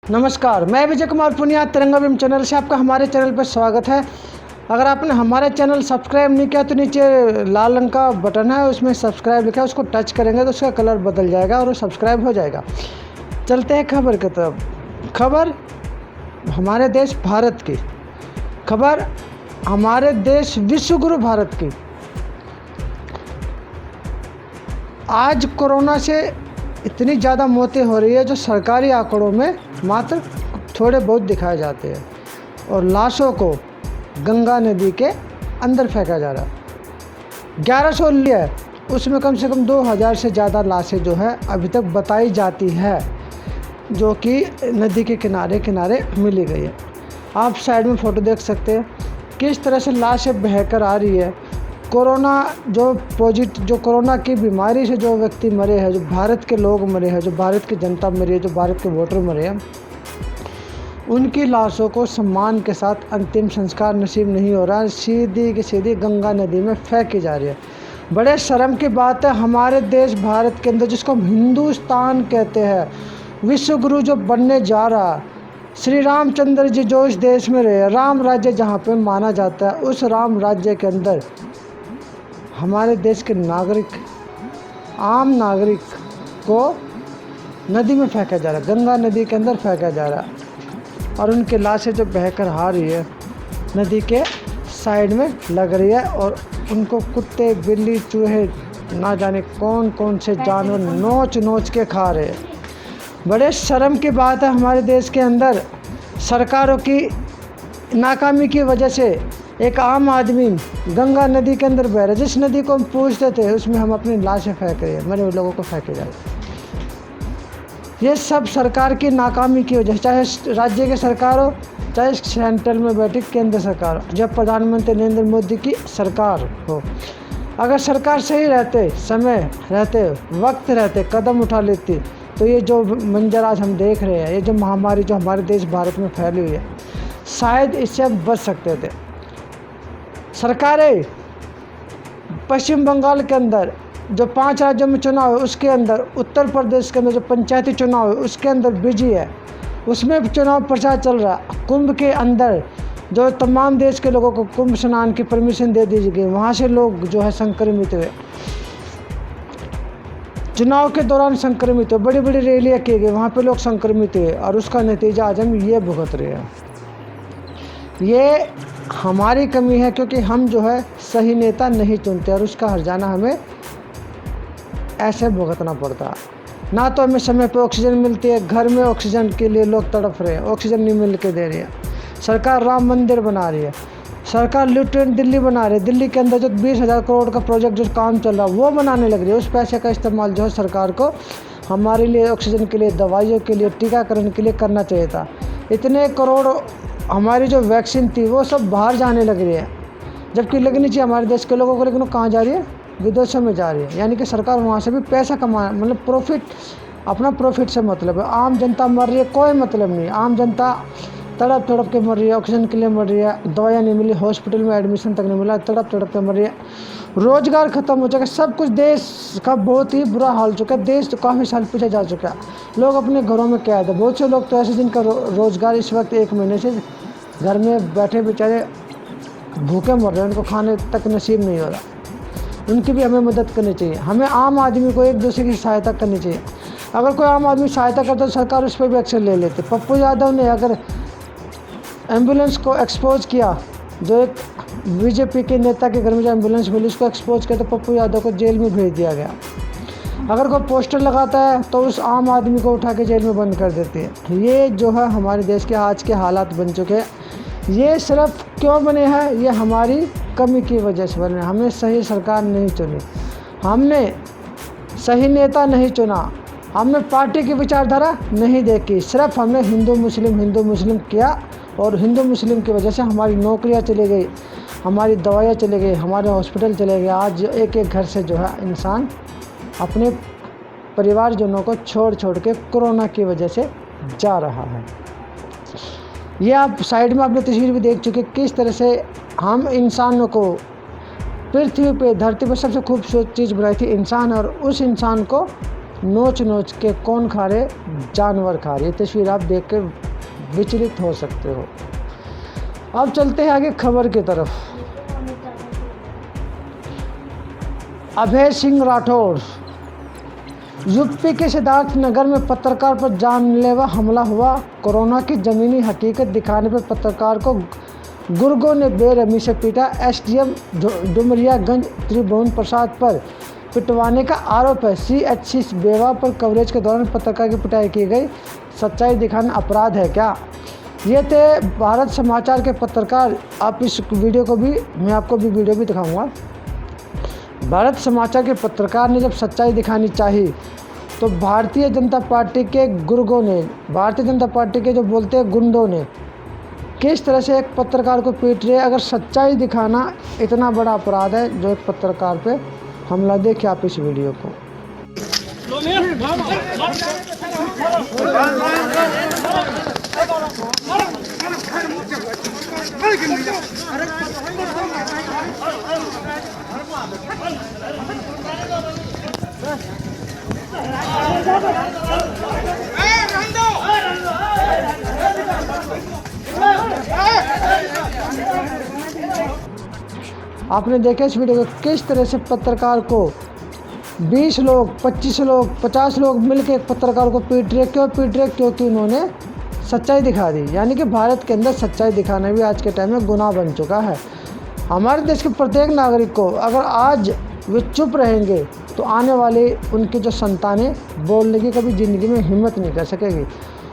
नमस्कार, मैं विजय कुमार पुनिया तिरंगा विम चैनल से आपका हमारे चैनल पर स्वागत है। अगर आपने हमारे चैनल सब्सक्राइब नहीं किया तो नीचे लाल रंग का बटन है, उसमें सब्सक्राइब लिखा है, उसको टच करेंगे तो उसका कलर बदल जाएगा और वो सब्सक्राइब हो जाएगा। चलते हैं खबर की तरफ। खबर हमारे देश भारत की, खबर हमारे देश विश्वगुरु भारत की। आज कोरोना से इतनी ज़्यादा मौतें हो रही है जो सरकारी आंकड़ों में मात्र थोड़े बहुत दिखाए जाते हैं, और लाशों को गंगा नदी के अंदर फेंका जा रहा है। 1100 है, उसमें कम से कम 2000 से ज़्यादा लाशें जो है अभी तक बताई जाती है, जो कि नदी के किनारे किनारे मिली गई है। आप साइड में फ़ोटो देख सकते हैं किस तरह से लाशें बहकर आ रही है। जो कोरोना की बीमारी से जो व्यक्ति मरे हैं, जो भारत के लोग मरे हैं, जो भारत की जनता मरी है, जो भारत के वोटर मरे हैं, उनकी लाशों को सम्मान के साथ अंतिम संस्कार नसीब नहीं हो रहा है, सीधी की सीधी गंगा नदी में फेंकी जा रही है। बड़े शर्म की बात है, हमारे देश भारत के अंदर जिसको हम हिंदुस्तान कहते हैं, विश्वगुरु जो बनने जा रहा है, श्री रामचंद्र जी जो इस देश में रहे, राम राज्य जहाँ पे माना जाता है, उस राम राज्य के अंदर हमारे देश के नागरिक, आम नागरिक को नदी में फेंका जा रहा है, गंगा नदी के अंदर फेंका जा रहा है, और उनकी लाशें जो बहकर आ रही है नदी के साइड में लग रही है, और उनको कुत्ते, बिल्ली, चूहे, ना जाने कौन कौन से जानवर नोच नोच के खा रहे हैं। बड़े शर्म की बात है, हमारे देश के अंदर सरकारों की नाकामी की वजह से एक आम आदमी गंगा नदी के अंदर बह रहा है। जिस नदी को हम पूछते थे उसमें हम अपनी लाशें फेंक रहे हैं, मरे हुए लोगों को फेंके जा रहे हैं। ये सब सरकार की नाकामी की वजह, चाहे राज्य की सरकार हो, चाहे सेंट्रल में बैठी केंद्र सरकार हो, जब प्रधानमंत्री नरेंद्र मोदी की सरकार हो। अगर सरकार सही रहते, समय रहते, वक्त रहते, कदम उठा लेती, तो ये जो मंजर आज हम देख रहे हैं, ये जो महामारी जो हमारे देश भारत में फैली हुई है, शायद इससे हम बच सकते थे। सरकारें पश्चिम बंगाल के अंदर जो 5 राज्यों में चुनाव है, उसके अंदर उत्तर प्रदेश के अंदर जो पंचायती चुनाव है उसके अंदर बिजी है, उसमें चुनाव प्रचार चल रहा है। कुंभ के अंदर जो तमाम देश के लोगों को कुंभ स्नान की परमिशन दे दी गई, वहाँ से लोग जो है संक्रमित हुए, चुनाव के दौरान संक्रमित हुए, बड़ी बड़ी रैलियाँ की गई, वहाँ पे लोग संक्रमित हुए, और उसका नतीजा आज हम ये भुगत रहे हैं। ये हमारी कमी है, क्योंकि हम जो है सही नेता नहीं चुनते, और उसका हर्जाना हमें ऐसे भुगतना पड़ता है। ना तो हमें समय पे ऑक्सीजन मिलती है, घर में ऑक्सीजन के लिए लोग तड़प रहे हैं, ऑक्सीजन नहीं मिल के दे रही है। सरकार राम मंदिर बना रही है, सरकार लेफ्टिनेंट दिल्ली बना रही है, दिल्ली के अंदर जो 20,000 करोड़ का प्रोजेक्ट जो काम चल रहा है वो बनाने लग रही है। उस पैसे का इस्तेमाल जो है सरकार को हमारे लिए ऑक्सीजन के लिए, दवाइयों के लिए, टीकाकरण के लिए करना चाहिए था। इतने करोड़ हमारी जो वैक्सीन थी वो सब बाहर जाने लग रही है, जबकि लगनी चाहिए हमारे देश के लोगों को, लेकिन वो कहाँ जा रही है? विदेशों में जा रही है। यानी कि सरकार वहाँ से भी पैसा कमा, मतलब प्रॉफिट, अपना प्रॉफिट से मतलब है। आम जनता मर रही है, कोई मतलब नहीं। आम जनता तड़प तड़प के मर रही है, ऑक्सीजन के लिए मर रही है, दवाइयाँ नहीं मिली, हॉस्पिटल में एडमिशन तक नहीं मिला, तड़प तड़प के मर रही है। रोजगार ख़त्म हो चुका है, सब कुछ देश का बहुत ही बुरा हाल चुका है। देश तो काफ़ी साल पीछे जा चुका है, लोग अपने घरों में कैद है। बहुत से लोग तो ऐसे जिनका रोजगार इस वक्त 1 महीने से घर में बैठे बेचारे भूखे मर रहे हैं, उनको खाने तक नसीब नहीं हो रहा। उनकी भी हमें मदद करनी चाहिए। हमें आम आदमी को एक दूसरे की सहायता करनी चाहिए। अगर कोई आम आदमी सहायता करता तो सरकार उस पर भी एक्शन ले लेते। पप्पू यादव ने अगर एम्बुलेंस को एक्सपोज किया, जो एक बीजेपी के नेता के घर में जो एम्बुलेंस मिली उसको एक्सपोज किया, तो पप्पू यादव को जेल में भेज दिया गया। अगर कोई पोस्टर लगाता है तो उस आम आदमी को उठा के जेल में बंद कर देती है। ये जो है हमारे देश के आज के हालात बन चुके हैं। ये सिर्फ क्यों बने हैं? ये हमारी कमी की वजह से बने। हमने सही सरकार नहीं चुनी, हमने सही नेता नहीं चुना, हमने पार्टी की विचारधारा नहीं देखी, सिर्फ हमने हिंदू मुस्लिम किया, और हिंदू मुस्लिम की वजह से हमारी नौकरियां चली गई, हमारी दवाइयाँ चली गई, हमारे हॉस्पिटल चले गए। आज एक एक घर से जो है इंसान अपने परिवारजनों को छोड़ छोड़ के कोरोना की वजह से जा रहा है। ये आप साइड में आपने तस्वीर भी देख चुके किस तरह से हम इंसानों को पृथ्वी पे, धरती पर सबसे खूबसूरत चीज़ बनाई थी इंसान, और उस इंसान को नोच नोच के कौन खा रहे? जानवर खा रहे। ये तस्वीर आप देख के विचलित हो सकते हो। अब चलते हैं आगे खबर की तरफ। अभय सिंह राठौर, यूपी के सिद्धार्थ नगर में पत्रकार पर जानलेवा हमला हुआ। कोरोना की ज़मीनी हकीकत दिखाने पर पत्रकार को गुर्गों ने बेरहमी से पीटा। एसडीएम डुमरियागंज त्रिभुवन प्रसाद पर पिटवाने का आरोप है। सीएचसी बेवा पर कवरेज के दौरान पत्रकार की पिटाई की गई। सच्चाई दिखाना अपराध है क्या? ये थे भारत समाचार के पत्रकार। आप इस वीडियो को भी, मैं आपको भी वीडियो भी दिखाऊंगा। भारत समाचार के पत्रकार ने जब सच्चाई दिखानी चाहिए तो भारतीय जनता पार्टी के गुर्गों ने, भारतीय जनता पार्टी के जो बोलते हैं गुंडों ने किस तरह से एक पत्रकार को पीट रहे। अगर सच्चाई दिखाना इतना बड़ा अपराध है जो एक पत्रकार पे हमला, देखिए आप इस वीडियो को। आपने देखा इस वीडियो को किस तरह से पत्रकार को 20 लोग, 25 लोग, 50 लोग मिलकर एक पत्रकार को पीट रहे। क्यों पीट रहे? क्योंकि उन्होंने सच्चाई दिखा दी। यानी कि भारत के अंदर सच्चाई दिखाना भी आज के टाइम में गुनाह बन चुका है। हमारे देश के प्रत्येक नागरिक को अगर आज वे चुप रहेंगे तो आने वाले उनकी जो संतानें बोलने की कभी ज़िंदगी में हिम्मत नहीं कर सकेगी।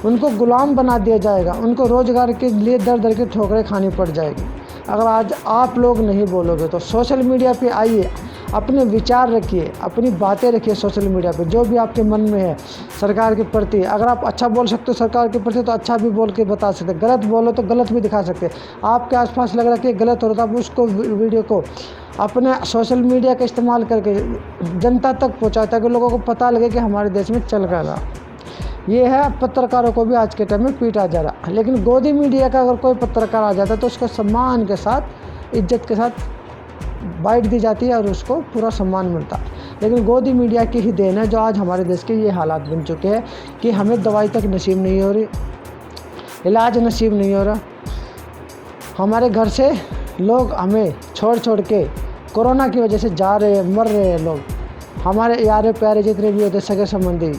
उनको गुलाम बना दिया जाएगा। उनको रोज़गार के लिए दर दर के ठोकरें खानी पड़ जाएगी। अगर आज आप लोग नहीं बोलोगे तो सोशल मीडिया पे आइए, अपने विचार रखिए, अपनी बातें रखिए सोशल मीडिया पे, जो भी आपके मन में है सरकार के प्रति। अगर आप अच्छा बोल सकते हो सरकार के प्रति तो अच्छा भी बोल के बता सकते, गलत बोलो तो गलत भी दिखा सकते। आपके आसपास लग रहा है कि गलत हो रहा था, आप उसको वीडियो को अपने सोशल मीडिया का इस्तेमाल करके जनता तक पहुँचाए ताकि लोगों को पता लगे कि हमारे देश में चल क्या रहा। ये है पत्रकारों को भी आज के टाइम में पीटा जा रहा। लेकिन गोदी मीडिया का अगर कोई पत्रकार आ जाता है तो उसको सम्मान के साथ, इज्जत के साथ बाइट दी जाती है और उसको पूरा सम्मान मिलता है। लेकिन गोदी मीडिया की ही देन है जो आज हमारे देश के ये हालात बन चुके हैं कि हमें दवाई तक नसीब नहीं हो रही, इलाज नसीब नहीं हो रहा। हमारे घर से लोग हमें छोड़ छोड़ के कोरोना की वजह से जा रहे हैं, मर रहे हैं लोग। हमारे यारे प्यारे जितने भी होते सगे संबंधी,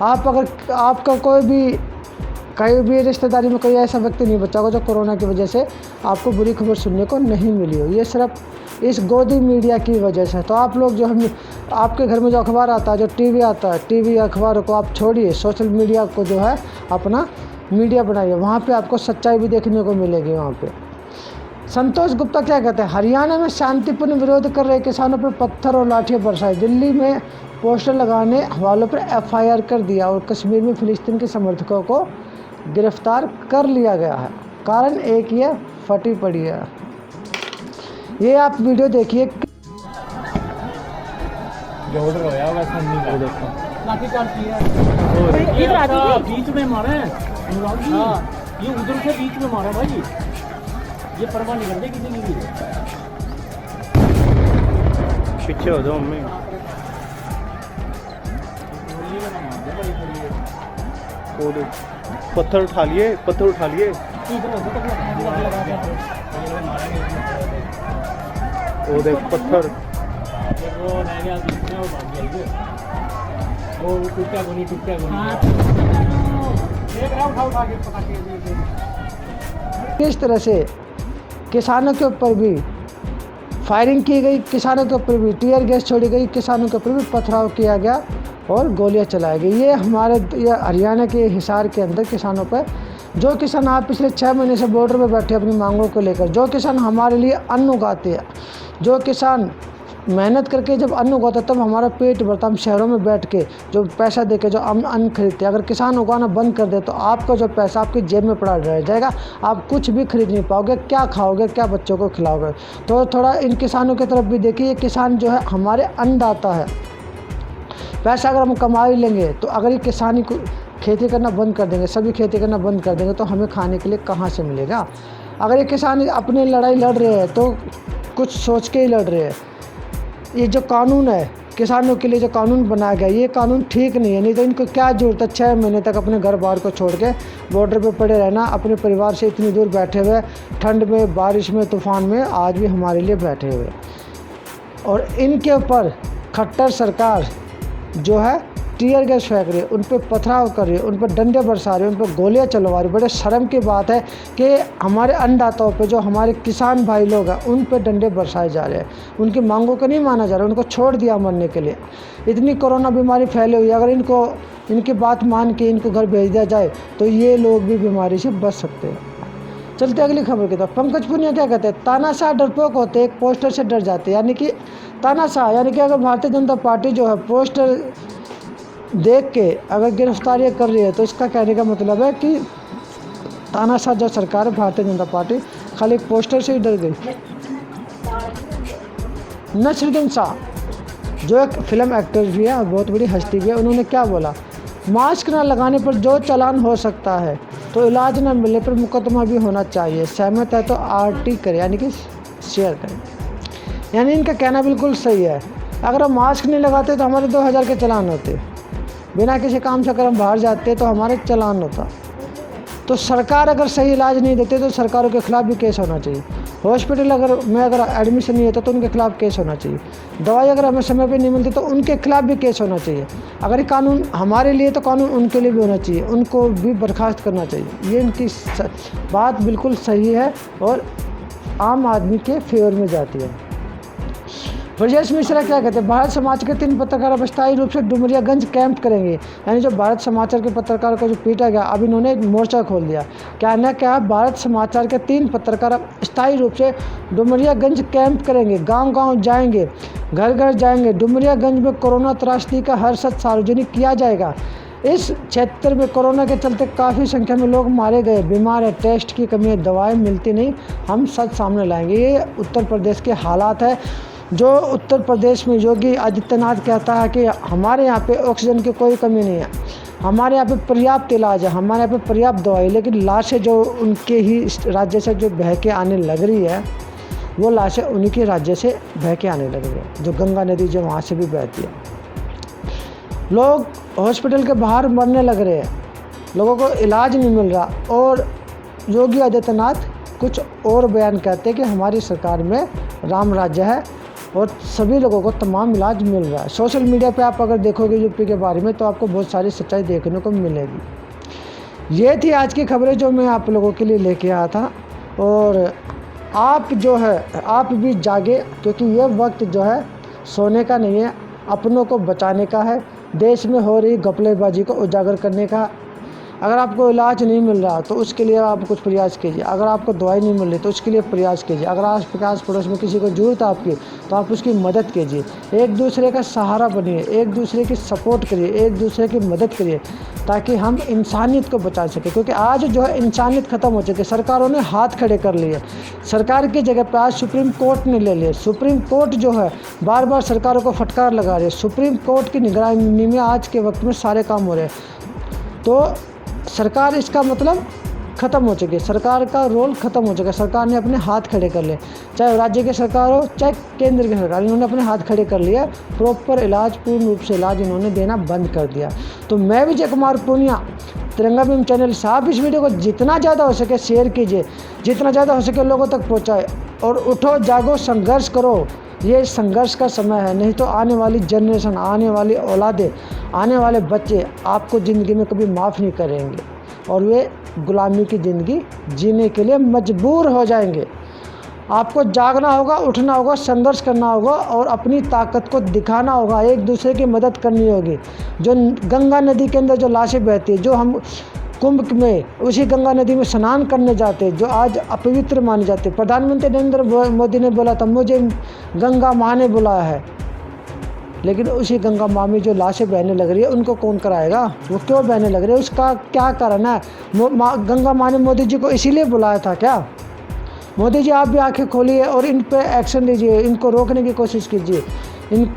आप अगर आपका कोई भी कहीं भी रिश्तेदारी में कोई ऐसा व्यक्ति नहीं बचा होगा जो कोरोना की वजह से आपको बुरी खबर सुनने को नहीं मिली हो। ये सिर्फ इस गोदी मीडिया की वजह से। तो आप लोग जो हम आपके घर में जो अखबार आता है, जो टीवी आता है, टीवी अखबार को आप छोड़िए, सोशल मीडिया को जो है अपना मीडिया बनाइए। वहाँ पे आपको सच्चाई भी देखने को मिलेगी। वहाँ पे संतोष गुप्ता क्या कहते हैं? हरियाणा में शांतिपूर्ण विरोध कर रहे किसानों पर पत्थर और लाठियाँ बरसाई। दिल्ली में पोस्टर लगाने वालों पर एफआईआर कर दिया और कश्मीर में फिलिस्तीन के समर्थकों को गिरफ्तार कर लिया गया है। कारण एक ही है, फटी पड़ी है। ये आप वीडियो देखिए। जो ऑर्डर होया वैसा नहीं देखो। लाठीचार्ज किया बीच में मारा है अनुराग जी। ये उधर से बीच में मारा भाई। ये परवाह नहीं करते किसी ने भी। पीछे हो जाओ मम्मी। पत्थर उठा लिए, पत्थर उठा लिए। वो देख पत्थर। वो रह गया बीच में, वो भाग गया। वो टूटा गोनी, टूटा गोनी। देख रहा हूँ, उठा के पता के। किस तरह से किसानों के ऊपर भी फायरिंग की गई, किसानों के ऊपर भी टीयर गैस छोड़ी गई, किसानों के ऊपर भी पथराव किया गया और गोलियां चलाई गई। ये हरियाणा के हिसार के अंदर किसानों पर, जो किसान आप पिछले 6 महीने से बॉर्डर पर बैठे अपनी मांगों को लेकर, जो किसान हमारे लिए अन्न उगाते हैं, जो किसान मेहनत करके जब अन्न उगाता तब हमारा पेट भरता, हम शहरों में बैठ के जो पैसा दे के जो अन्न खरीदते हैं, अगर किसान उगाना बंद कर दे तो आपका जो पैसा आपकी जेब में पड़ा रह जाएगा। आप कुछ भी खरीद नहीं पाओगे, क्या खाओगे, क्या बच्चों को खिलाओगे। तो थोड़ा इन किसानों की तरफ भी देखिए। किसान जो है हमारे अन्नदाता है। पैसा अगर हम कमा ही लेंगे तो अगर ये किसानी को खेती करना बंद कर देंगे, सभी खेती करना बंद कर देंगे तो हमें खाने के लिए कहाँ से मिलेगा। अगर ये किसान अपनी लड़ाई लड़ रहे हैं तो कुछ सोच के ही लड़ रहे हैं। ये जो कानून है किसानों के लिए जो कानून बनाया गया ये कानून ठीक नहीं है। नहीं तो इनको क्या ज़रूरत है 6 महीने तक अपने घर बार को छोड़ के बॉर्डर पे पड़े रहना, अपने परिवार से इतनी दूर बैठे हुए, ठंड में, बारिश में, तूफ़ान में आज भी हमारे लिए बैठे हुए। और इनके ऊपर खट्टर सरकार जो है टीयर गैस फेंक रही है, उन पर पथराव कर रही है, उन पर डंडे बरसा रही है, उन पर गोलियां चलवा रही है। बड़े शर्म की बात है कि हमारे अन्नदाताओं पे, जो हमारे किसान भाई लोग हैं, उन पर डंडे बरसाए जा रहे हैं। उनकी मांगों को नहीं माना जा रहा, उनको छोड़ दिया मरने के लिए। इतनी कोरोना बीमारी फैली हुई है, अगर इनकी बात मान के इनको घर भेज दिया जाए तो ये लोग भी बीमारी से बच सकते हैं। चलते अगली खबर की तरफ। पंकज पुनिया क्या कहते हैं, तानाशाह डरपोक होते, एक पोस्टर से डर जाते। यानी कि तानाशाह, यानी कि अगर भारतीय जनता पार्टी जो है पोस्टर देख के अगर गिरफ्तारियाँ कर रही है तो इसका कहने का मतलब है कि तानाशाह जो सरकार है भारतीय जनता पार्टी खाली एक पोस्टर से ही डर गई। नसरुद्दीन शाह जो एक फिल्म एक्टर भी है और बहुत बड़ी हस्ती भी है, उन्होंने क्या बोला, मास्क न लगाने पर जो चालान हो सकता है तो इलाज न मिलने पर मुकदमा भी होना चाहिए। सहमत है तो RT करें, यानी कि शेयर करें। यानी इनका कहना बिल्कुल सही है। अगर हम मास्क नहीं लगाते तो हमारे 2000 के चालान होते, बिना किसी काम से अगर हम बाहर जाते तो हमारे चालान होता। तो सरकार अगर सही इलाज नहीं देते तो सरकारों के खिलाफ भी केस होना चाहिए। हॉस्पिटल अगर एडमिशन नहीं होता तो उनके खिलाफ केस होना चाहिए। दवाई अगर हमें समय पे नहीं मिलती तो उनके खिलाफ भी केस होना चाहिए। अगर ये कानून हमारे लिए तो कानून उनके लिए भी होना चाहिए, उनको भी बर्खास्त करना चाहिए। ये इनकी बात बिल्कुल सही है और आम आदमी के फेवर में जाती है। ब्रजेश मिश्रा क्या कहते हैं, भारत समाज के 3 पत्रकार अब स्थायी रूप से डुमरियागंज कैंप करेंगे। यानी जो भारत समाचार के पत्रकार को जो पीटा गया, अब इन्होंने एक मोर्चा खोल दिया। क्या भारत समाचार के 3 पत्रकार अब स्थायी रूप से डुमरियागंज कैंप करेंगे, गांव-गांव जाएंगे, घर-घर जाएंगे। डुमरियागंज में कोरोना त्रासदी का हर सच सार्वजनिक किया जाएगा। इस क्षेत्र में कोरोना के चलते काफ़ी संख्या में लोग मारे गए, बीमार है, टेस्ट की कमी है, दवाएँ मिलती नहीं, हम सच सामने लाएंगे। ये उत्तर प्रदेश के हालात है। जो उत्तर प्रदेश में योगी आदित्यनाथ कहता है कि हमारे यहाँ पे ऑक्सीजन की कोई कमी नहीं है, हमारे यहाँ पे पर्याप्त इलाज है, हमारे यहाँ पे पर्याप्त दवाई, लेकिन लाशें जो उनके ही राज्य से जो बह के आने लग रही है, वो लाशें उन्हीं के राज्य से बह के आने लग रही है, जो गंगा नदी जो वहाँ से भी बहती है। लोग हॉस्पिटल के बाहर मरने लग रहे हैं, लोगों को इलाज नहीं मिल रहा। और योगी आदित्यनाथ कुछ और बयान कहते हैं कि हमारी सरकार में राम राज्य है और सभी लोगों को तमाम इलाज मिल रहा है। सोशल मीडिया पे आप अगर देखोगे यूपी के बारे में तो आपको बहुत सारी सच्चाई देखने को मिलेगी। ये थी आज की खबरें जो मैं आप लोगों के लिए लेके आया था। और आप जो है आप भी जागे, क्योंकि ये वक्त जो है सोने का नहीं है, अपनों को बचाने का है, देश में हो रही घपलेबाजी को उजागर करने का। अगर आपको इलाज नहीं मिल रहा तो उसके लिए आप कुछ प्रयास कीजिए, अगर आपको दवाई नहीं मिल रही तो उसके लिए प्रयास कीजिए, अगर आस पड़ोस में किसी को ज़रूरत है आपकी तो आप उसकी मदद कीजिए। एक दूसरे का सहारा बनिए, एक दूसरे की सपोर्ट करिए, एक दूसरे की मदद करिए, ताकि हम इंसानियत को बचा सकें। क्योंकि आज जो है इंसानियत ख़त्म हो चुकी है, सरकारों ने हाथ खड़े कर लिए। सरकार की जगह पर आज सुप्रीम कोर्ट ने ले लिए। सुप्रीम कोर्ट जो है बार बार सरकारों को फटकार लगा रही है। सुप्रीम कोर्ट की निगरानी में आज के वक्त में सारे काम हो रहे हैं। तो सरकार इसका मतलब ख़त्म हो चुकी है, सरकार का रोल ख़त्म हो चुका है। सरकार ने अपने हाथ खड़े कर लिए, चाहे राज्य की सरकार हो चाहे केंद्र की सरकार, इन्होंने अपने हाथ खड़े कर लिया। प्रॉपर इलाज, पूर्ण रूप से इलाज इन्होंने देना बंद कर दिया। तो मैं विजय कुमार पुनिया, तिरंगा भीम चैनल से आप इस वीडियो को जितना ज़्यादा हो सके शेयर कीजिए, जितना ज़्यादा हो सके लोगों तक पहुँचाए। और उठो, जागो, संघर्ष करो। ये संघर्ष का समय है, नहीं तो आने वाली जनरेशन, आने वाली औलादें, आने वाले बच्चे आपको ज़िंदगी में कभी माफ़ नहीं करेंगे और वे गुलामी की ज़िंदगी जीने के लिए मजबूर हो जाएंगे। आपको जागना होगा, उठना होगा, संघर्ष करना होगा और अपनी ताकत को दिखाना होगा, एक दूसरे की मदद करनी होगी। जो गंगा नदी के अंदर जो लाशें बहती है, जो हम कुंभ में उसी गंगा नदी में स्नान करने जाते हैं, जो आज अपवित्र माने जाते हैं। प्रधानमंत्री नरेंद्र मोदी ने बोला था मुझे गंगा माँ ने बुलाया है, लेकिन उसी गंगा माँ में जो लाशें बहने लग रही है उनको कौन कराएगा? वो क्यों बहने लग रही है? उसका क्या कारण है? गंगा माँ ने मोदी जी को इसीलिए बुलाया था क्या? मोदी जी आप भी आंखें खोलिए और इन पे एक्शन लीजिए, इनको रोकने की कोशिश कीजिए। इन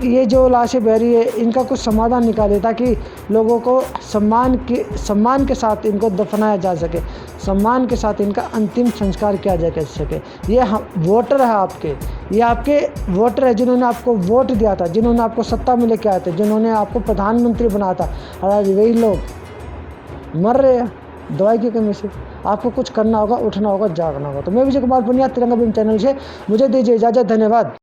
ये जो लाशें बह रही है इनका कुछ समाधान निकाले ताकि लोगों को सम्मान के साथ इनको दफनाया जा सके, सम्मान के साथ इनका अंतिम संस्कार किया जा सके। ये वोटर है आपके, ये आपके वोटर है जिन्होंने आपको वोट दिया था, जिन्होंने आपको सत्ता में लेके आए थे, जिन्होंने आपको प्रधानमंत्री बनाया था, और आज वही लोग मर रहे हैं दवाई की कमी से। आपको कुछ करना होगा, उठना होगा, जागना होगा। तो मैं विजय कुमार पुनिया, तिरंगा भीम चैनल से मुझे दीजिए इजाज़त। धन्यवाद।